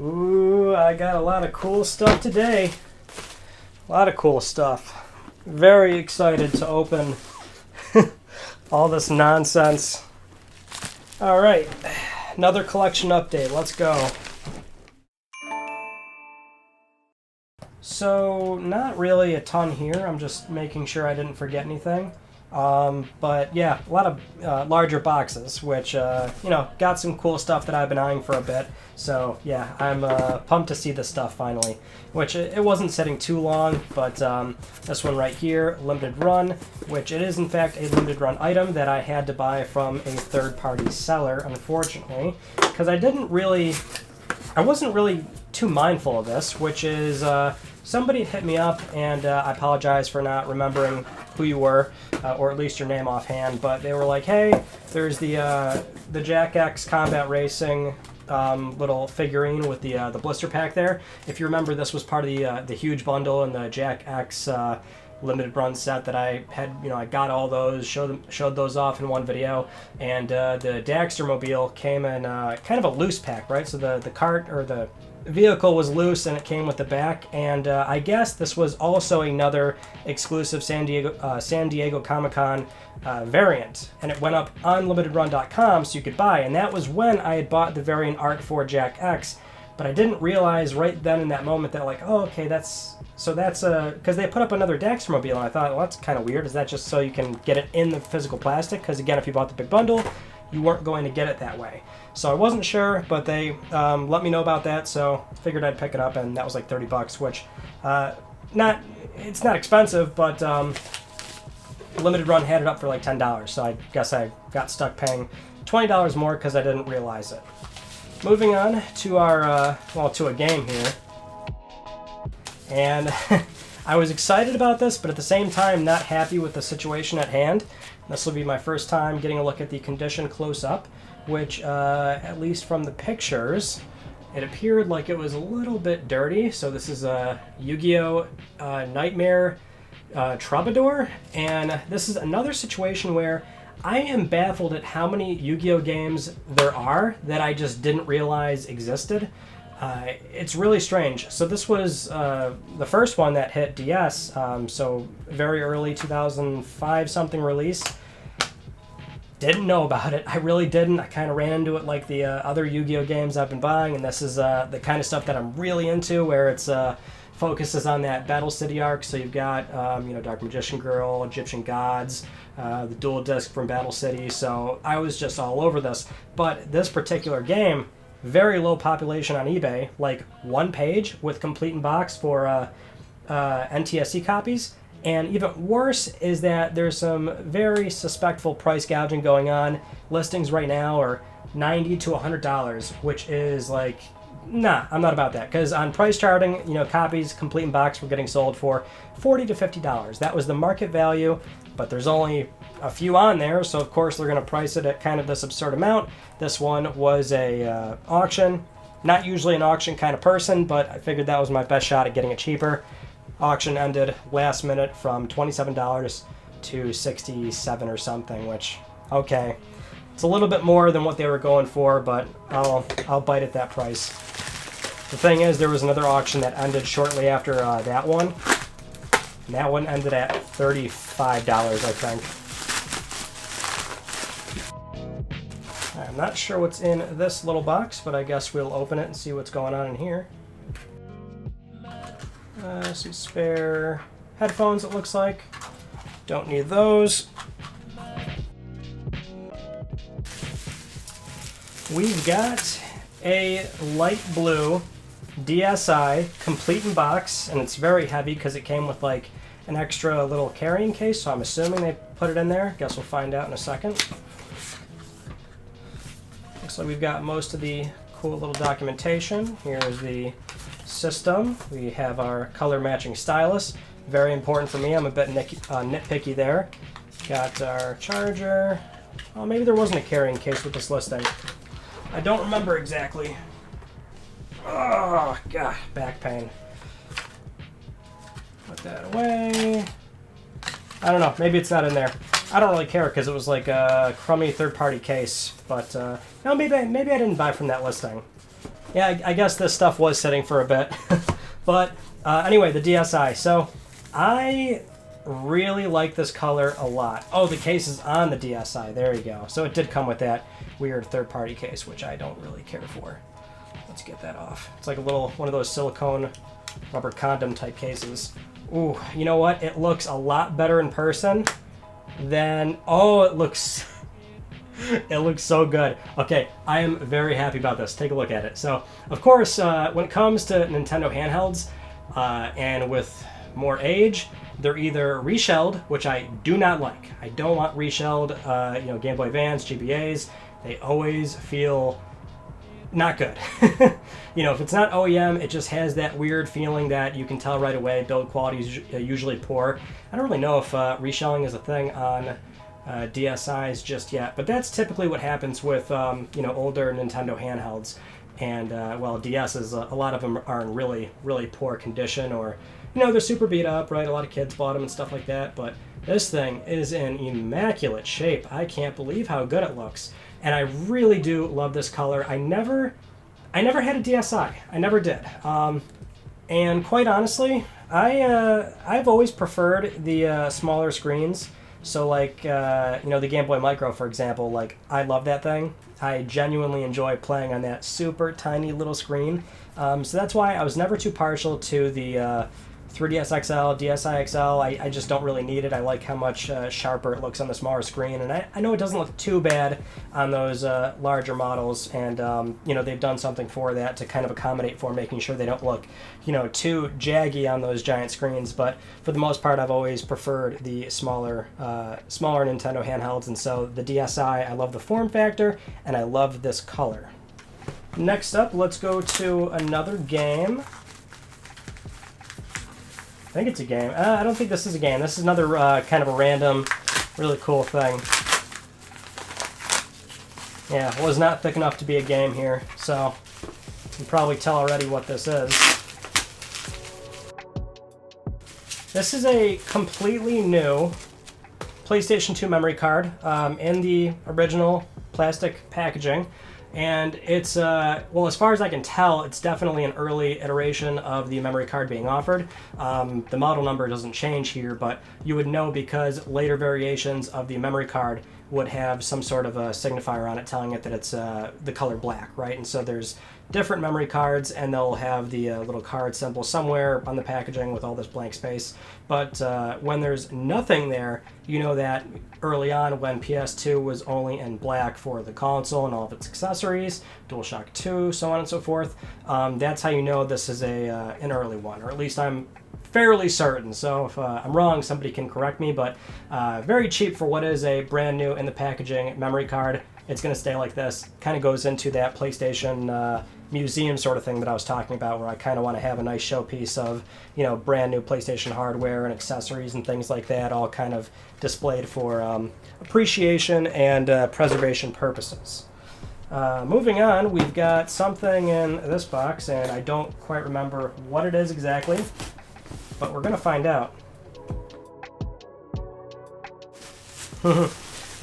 Ooh, I got a lot of cool stuff today. A lot of cool stuff. Very excited to open all this nonsense. All right, another collection update. Let's go. So, not really a ton here. I'm just making sure I didn't forget anything. But yeah, a lot of larger boxes, which, got some cool stuff that I've been eyeing for a bit. So yeah, I'm pumped to see this stuff finally, which it wasn't sitting too long, but this one right here, limited run, which it is in fact a limited run item that I had to buy from a third-party seller, unfortunately, because I wasn't really too mindful of this, which is somebody hit me up, and I apologize for not remembering who you were, or at least your name offhand, but they were like, hey, there's the Jack X Combat Racing little figurine with the blister pack there. If you remember, this was part of the huge bundle in the Jack X limited run set that I had. I got all those, showed those off in one video, and the Daxter Mobile came in kind of a loose pack, right? So the cart or the vehicle was loose and it came with the back, and I guess this was also another exclusive San Diego Comic-Con variant, and it went up on limitedrun.com so you could buy, and that was when I had bought the variant art for Jack X, but I didn't realize right then in that moment that, like, oh, okay, that's because they put up another Daxter Mobile, and I thought, well, that's kind of weird. Is that just so you can get it in the physical plastic? Because again, if you bought the big bundle, you weren't going to get it that way. So I wasn't sure, but they let me know about that, so figured I'd pick it up, and that was like $30, which it's not expensive, but Limited Run had it up for like $10, so I guess I got stuck paying $20 more because I didn't realize it. Moving on to our to a game here, and I was excited about this, but at the same time not happy with the situation at hand. This will be my first time getting a look at the condition close up, which, at least from the pictures, it appeared like it was a little bit dirty. So this is a Yu-Gi-Oh! Nightmare Troubadour, and this is another situation where I am baffled at how many Yu-Gi-Oh! Games there are that I just didn't realize existed. It's really strange. So this was the first one that hit DS, so very early 2005 something release. Didn't know about it. I really didn't. I kind of ran into it like the other Yu-Gi-Oh! Games I've been buying, and this is the kind of stuff that I'm really into, where it's focuses on that Battle City arc. So you've got Dark Magician Girl, Egyptian Gods, the dual disc from Battle City. So I was just all over this. But this particular game, very low population on eBay, like one page with complete in box for NTSC copies. And even worse is that there's some very suspectful price gouging going on. Listings right now are $90 to $100, which is like, nah, I'm not about that. Because on price charting, copies complete in box were getting sold for $40 to $50. That was the market value, but there's only a few on there, so of course they're going to price it at kind of this absurd amount. This one was a auction. Not usually an auction kind of person, but I figured that was my best shot at getting it cheaper. Auction ended last minute from $27 to $67 or something, which, okay, it's a little bit more than what they were going for, but I'll bite at that price. The thing is, there was another auction that ended shortly after that one, and that one ended at $35, I think. I'm not sure what's in this little box, but I guess we'll open it and see what's going on in here. Some spare headphones, it looks like. Don't need those. We've got a light blue DSi, complete in box, and it's very heavy because it came with like an extra little carrying case, so I'm assuming they put it in there. Guess we'll find out in a second. Looks like we've got most of the cool little documentation. Here's the system. We have our color matching stylus. Very important for me. I'm a bit nitpicky there. Got our charger. Oh, maybe there wasn't a carrying case with this listing. I don't remember exactly. Oh, God, back pain. Put that away. I don't know. Maybe it's not in there. I don't really care because it was like a crummy third-party case. But no, maybe I didn't buy from that listing. Yeah, I guess this stuff was sitting for a bit. But anyway, the DSi. So I really like this color a lot. Oh, the case is on the DSi. There you go. So it did come with that weird third-party case, which I don't really care for. Let's get that off. It's like a little one of those silicone rubber condom type cases. Ooh, you know what? It looks a lot better in person than... Oh, it looks... It looks so good. Okay, I am very happy about this. Take a look at it. So, of course, when it comes to Nintendo handhelds, and with more age, they're either reshelled, which I do not like. I don't want reshelled, Game Boy Advance, GBAs. They always feel not good. If it's not OEM, it just has that weird feeling that you can tell right away. Build quality is usually poor. I don't really know if reshelling is a thing on DSi's just yet, but that's typically what happens with older Nintendo handhelds. And DS's, a lot of them are in really, really poor condition, or they're super beat up, right? A lot of kids bought them and stuff like that, but this thing is in immaculate shape. I can't believe how good it looks. And I really do love this color. I never had a DSi. I never did. And quite honestly, I've always preferred the smaller screens. So like, the Game Boy Micro, for example, like I love that thing. I genuinely enjoy playing on that super tiny little screen. So that's why I was never too partial to the 3DS XL, DSi XL. I just don't really need it. I like how much sharper it looks on the smaller screen. And I know it doesn't look too bad on those larger models. And, they've done something for that to kind of accommodate for making sure they don't look, too jaggy on those giant screens. But for the most part, I've always preferred the smaller Nintendo handhelds. And so the DSi, I love the form factor, and I love this color. Next up, let's go to another game. I think it's a game. I don't think this is a game. This is another kind of a random, really cool thing. Yeah, it was not thick enough to be a game here, so you can probably tell already what this is. This is a completely new PlayStation 2 memory card in the original plastic packaging. And it's, as far as I can tell, it's definitely an early iteration of the memory card being offered. The model number doesn't change here, but you would know because later variations of the memory card would have some sort of a signifier on it telling it that it's the color black, right? And so there's different memory cards, and they'll have the little card symbol somewhere on the packaging with all this blank space. But when there's nothing there, you know that early on when PS2 was only in black for the console and all of its accessories, DualShock 2, so on and so forth, that's how you know this is an early one, or at least I'm fairly certain. So if I'm wrong, somebody can correct me, but very cheap for what is a brand new in the packaging memory card. It's going to stay like this. Kind of goes into that PlayStation museum sort of thing that I was talking about, where I kind of want to have a nice showpiece of, brand new PlayStation hardware and accessories and things like that, all kind of displayed for appreciation and preservation purposes. Moving on, we've got something in this box, and I don't quite remember what it is exactly, but we're going to find out.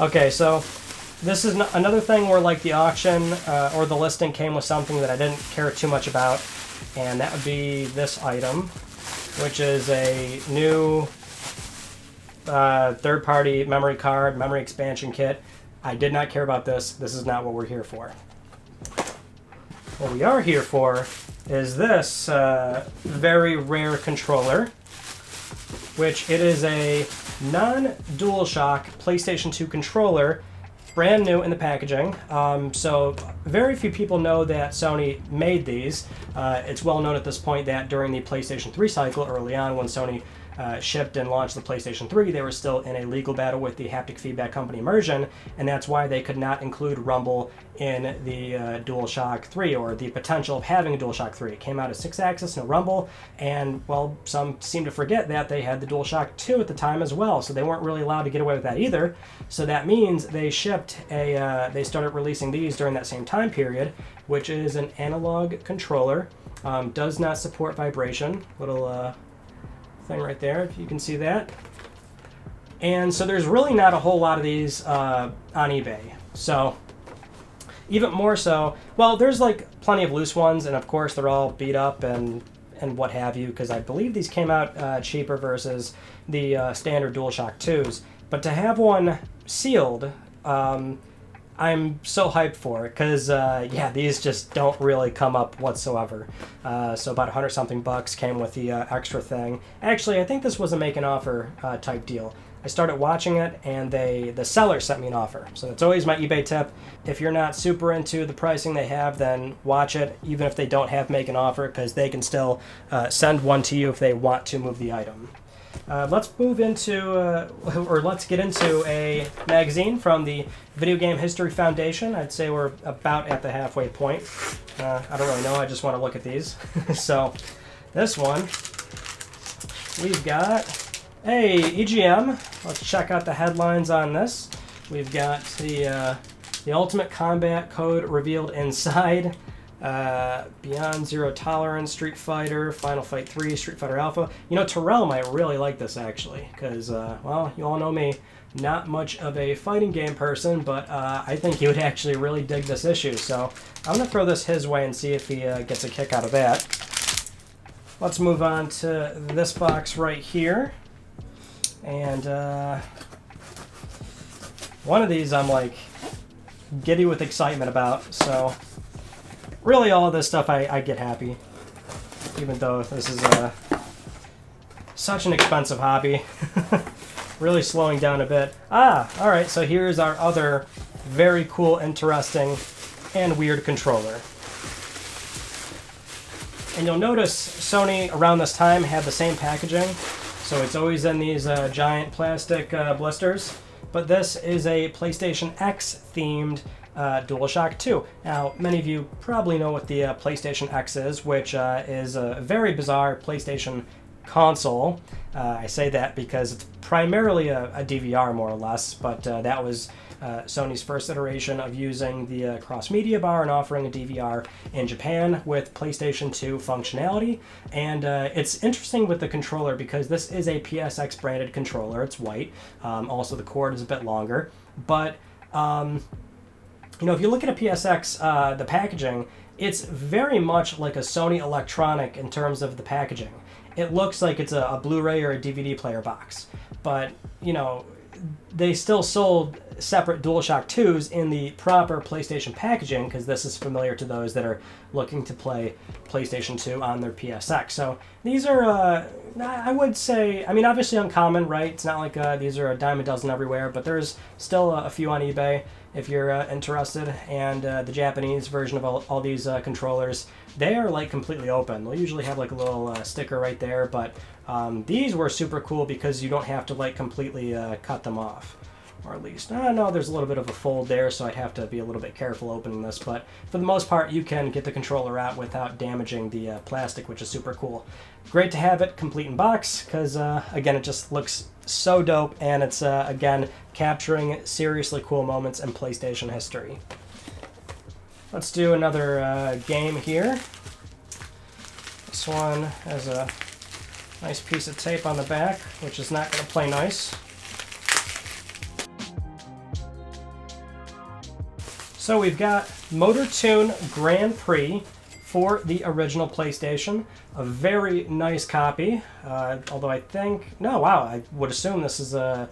Okay, so this is another thing where like the auction or the listing came with something that I didn't care too much about, and that would be this item, which is a new third-party memory card, memory expansion kit. I did not care about this. This is not what we're here for. What we are here for is this very rare controller, which it is a non-DualShock PlayStation 2 controller, brand new in the packaging. So very few people know that Sony made these. It's well known at this point that during the PlayStation 3 cycle early on, when Sony shipped and launched the PlayStation 3, they were still in a legal battle with the haptic feedback company Immersion, and that's why they could not include Rumble in the DualShock 3, or the potential of having a DualShock 3. It came out as 6-axis, no Rumble, and, well, some seem to forget that they had the DualShock 2 at the time as well, so they weren't really allowed to get away with that either. So that means they shipped they started releasing these during that same time period, which is an analog controller, does not support vibration, little thing right there, if you can see that. And so there's really not a whole lot of these on eBay. So even more so, well, there's like plenty of loose ones, and of course they're all beat up and what have you, because I believe these came out cheaper versus the standard DualShock 2s. But to have one sealed, I'm so hyped for it, because yeah, these just don't really come up whatsoever. So about 100 something bucks came with the extra thing. Actually, I think this was a make an offer type deal. I started watching it, and the seller sent me an offer. So it's always my eBay tip. If you're not super into the pricing they have, then watch it, even if they don't have make an offer, because they can still send one to you if they want to move the item. Let's move into, or let's get into a magazine from the Video Game History Foundation. I'd say we're about at the halfway point. I don't really know, I just want to look at these. So this one, we've got EGM. Let's check out the headlines on this. We've got the Ultimate Combat Code revealed inside. Beyond Zero Tolerance, Street Fighter, Final Fight 3, Street Fighter Alpha. You know, Terrell might really like this, actually, because, well, you all know me, not much of a fighting game person, but I think he would actually really dig this issue, so I'm going to throw this his way and see if he gets a kick out of that. Let's move on to this box right here, and one of these I'm, like, giddy with excitement about, so really all of this stuff I get happy, even though this is such an expensive hobby. Really slowing down a bit. Alright, so here's our other very cool, interesting, and weird controller. And you'll notice Sony around this time had the same packaging, so it's always in these giant plastic blisters, but this is a PlayStation X themed DualShock 2. Now, many of you probably know what the PlayStation X is, which is a very bizarre PlayStation console. I say that because it's primarily a DVR, more or less, but that was Sony's first iteration of using the cross-media bar and offering a DVR in Japan with PlayStation 2 functionality. And it's interesting with the controller because this is a PSX branded controller. It's white. Also, the cord is a bit longer. But you know, if you look at a PSX, the packaging, it's very much like a Sony Electronic in terms of the packaging. It looks like it's a Blu-ray or a DVD player box. But, you know, they still sold separate DualShock 2s in the proper PlayStation packaging, because this is familiar to those that are looking to play PlayStation 2 on their PSX. So these are, I would say, I mean, obviously uncommon, right? It's not like these are a dime a dozen everywhere, but there's still a few on eBay if you're interested. And the Japanese version of all these controllers, they are like completely open. They'll usually have like a little sticker right there, but these were super cool because you don't have to like completely cut them off. Or at least, I don't know, there's a little bit of a fold there, so I'd have to be a little bit careful opening this, but for the most part, you can get the controller out without damaging the plastic, which is super cool. Great to have it complete in box, because, again, it just looks so dope, and it's, again, capturing seriously cool moments in PlayStation history. Let's do another game here. This one has a nice piece of tape on the back, which is not going to play nice. So we've got Motor Tune Grand Prix for the original PlayStation. A very nice copy, although I think, no, wow, I would assume this is a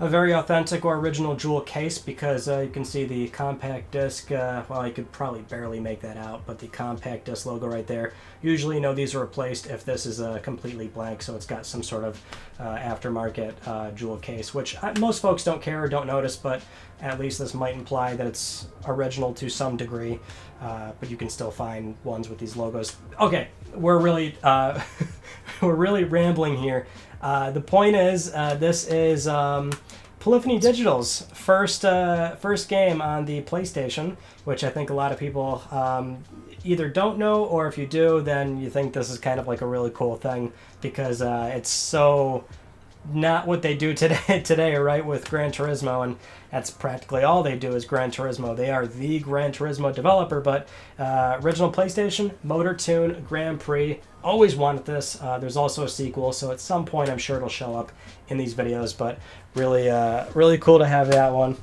very authentic or original jewel case, because you can see the compact disc, well, I could probably barely make that out, but the compact disc logo right there. Usually, you know, these are replaced if this is completely blank, so it's got some sort of aftermarket jewel case, which most folks don't care or don't notice, but at least this might imply that it's original to some degree, but you can still find ones with these logos. Okay, we're really, we're really rambling here. The point is, this is Polyphony Digital's first game on the PlayStation, which I think a lot of people either don't know, or if you do, then you think this is kind of like a really cool thing, because it's so not what they do today, right, with Gran Turismo, and that's practically all they do is Gran Turismo. They are the Gran Turismo developer, but original PlayStation, Motor Tune Grand Prix, always wanted this. There's also a sequel, so at some point I'm sure it'll show up in these videos, but really, really cool to have that one.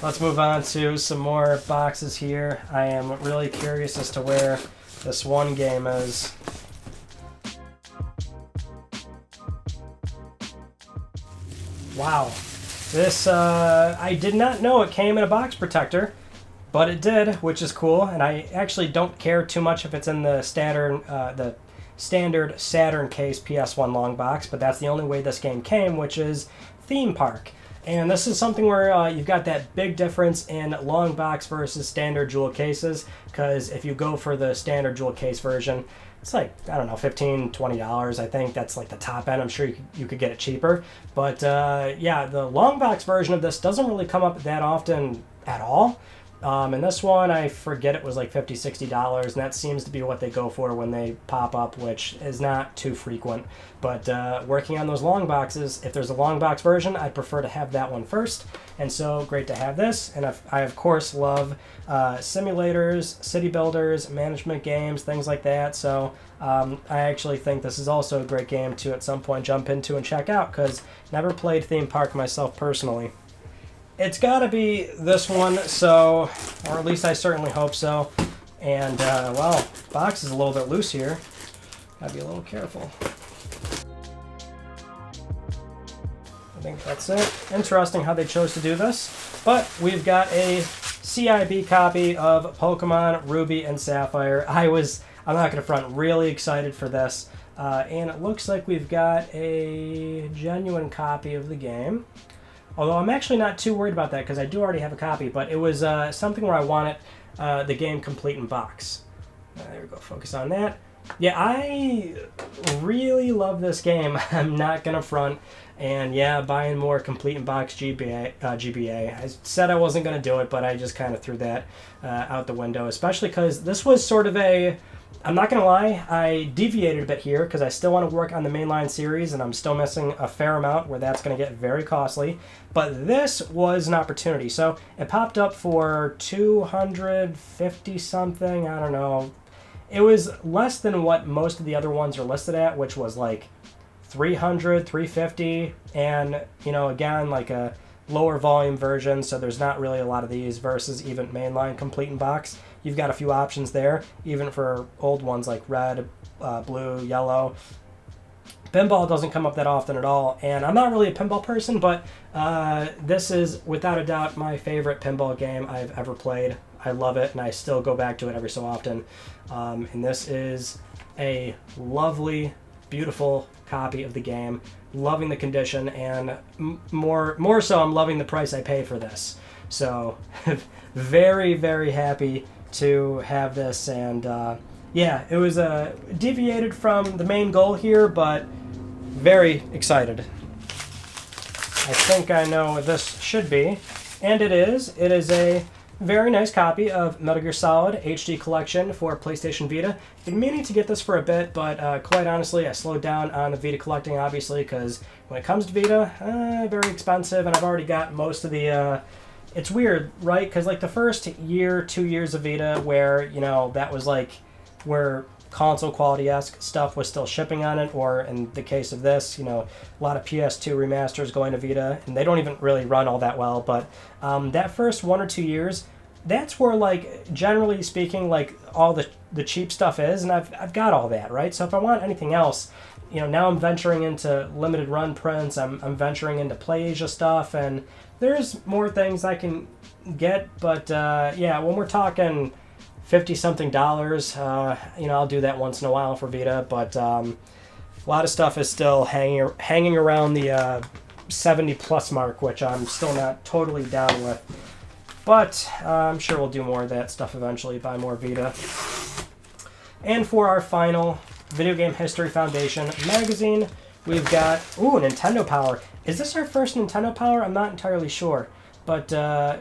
let's move on to some more boxes here. I am really curious as to where this one game is. Wow. This, I did not know it came in a box protector, but it did, which is cool. And I actually don't care too much if it's in the standard Saturn case PS1 long box, but that's the only way this game came, which is Theme Park. And this is something where you've got that big difference in long box versus standard jewel cases, because if you go for the standard jewel case version, it's like, I don't know, $15, $20. I think that's like the top end. I'm sure you could get it cheaper. But yeah, the long box version of this doesn't really come up that often at all. And this one, I forget, it was like $50, $60, and that seems to be what they go for when they pop up, which is not too frequent. But working on those long boxes, if there's a long box version, I'd prefer to have that one first. And so, great to have this. And I of course, love simulators, city builders, management games, things like that. So I actually think this is also a great game to, at some point, jump into and check out, because never played Theme Park myself personally. It's got to be this one, so, or at least I certainly hope so. And, well, box is a little bit loose here. Gotta be a little careful. I think that's it. Interesting how they chose to do this. But we've got a CIB copy of Pokemon Ruby and Sapphire. I'm not going to front, really excited for this. And it looks like we've got a genuine copy of the game. Although I'm actually not too worried about that, because I do already have a copy, but it was something where I wanted the game complete in box. There we go, focus on that. Yeah, I really love this game. I'm not going to front. And yeah, buying more complete in box GBA. I said I wasn't going to do it, but I just kind of threw that out the window, especially because this was sort of a... I'm not going to lie, I deviated a bit here because I still want to work on the mainline series, and I'm still missing a fair amount where that's going to get very costly. But this was an opportunity. So it popped up for $250-something, I don't know. It was less than what most of the other ones are listed at, which was like $300, $350, and, you know, again, like a lower volume version, so there's not really a lot of these versus even mainline complete in box. You've got a few options there, even for old ones like red, blue, yellow. Pinball doesn't come up that often at all, and I'm not really a pinball person, but this is without a doubt my favorite pinball game I've ever played. I love it, and I still go back to it every so often. And this is a lovely, beautiful copy of the game. Loving the condition, and more so, I'm loving the price I paid for this. So, very, very happy to have this, and yeah, it was deviated from the main goal here, but very excited. I think I know what this should be, and it is. It is a very nice copy of Metal Gear Solid HD Collection for PlayStation Vita. Been meaning to get this for a bit, but quite honestly, I slowed down on the Vita collecting, obviously, because when it comes to Vita, very expensive, and I've already got most of the... It's weird, right? Because like the first year, 2 years of Vita, where, you know, that was like where console quality-esque stuff was still shipping on it, or in the case of this, you know, a lot of PS2 remasters going to Vita, and they don't even really run all that well, but that first 1 or 2 years, that's where, like, generally speaking, like, all the cheap stuff is, and I've got all that, right? So if I want anything else, you know, now I'm venturing into limited run prints, I'm venturing into PlayAsia stuff, and there's more things I can get, but yeah, when we're talking $50-something, you know, I'll do that once in a while for Vita, but a lot of stuff is still hanging around the 70-plus mark, which I'm still not totally down with. But I'm sure we'll do more of that stuff eventually, buy more Vita. And for our final Video Game History Foundation magazine, we've got, ooh, Nintendo Power. Is this our first Nintendo Power? I'm not entirely sure. But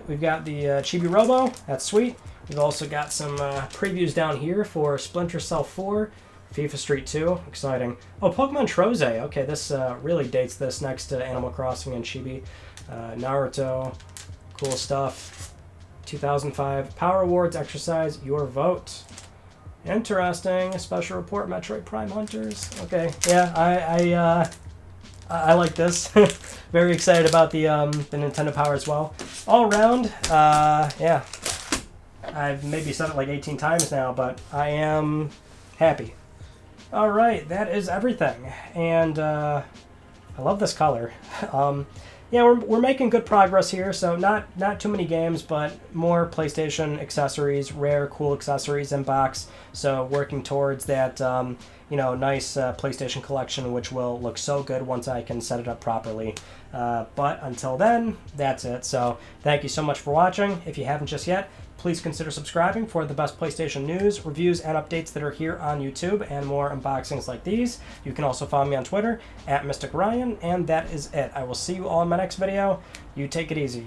we've got the Chibi Robo. That's sweet. We've also got some previews down here for Splinter Cell 4, FIFA Street 2. Exciting. Oh, Pokemon Troze. Okay, this really dates this next to Animal Crossing and Chibi. Naruto. Cool stuff. 2005 Power Awards. Exercise your vote. Interesting. Special report, Metroid Prime Hunters. Okay, yeah, I like this. Very excited about the Nintendo Power as well. All around, yeah. I've maybe said it like 18 times now, but I am happy. All right, that is everything, and I love this color. Yeah, we're making good progress here. So not too many games, but more PlayStation accessories, rare, cool accessories in box. So working towards that, nice PlayStation collection, which will look so good once I can set it up properly. But until then, that's it. So thank you so much for watching. If you haven't just yet, please consider subscribing for the best PlayStation news, reviews, and updates that are here on YouTube and more unboxings like these. You can also follow me on Twitter @MysticRyan, and that is it. I will see you all in my next video. You take it easy.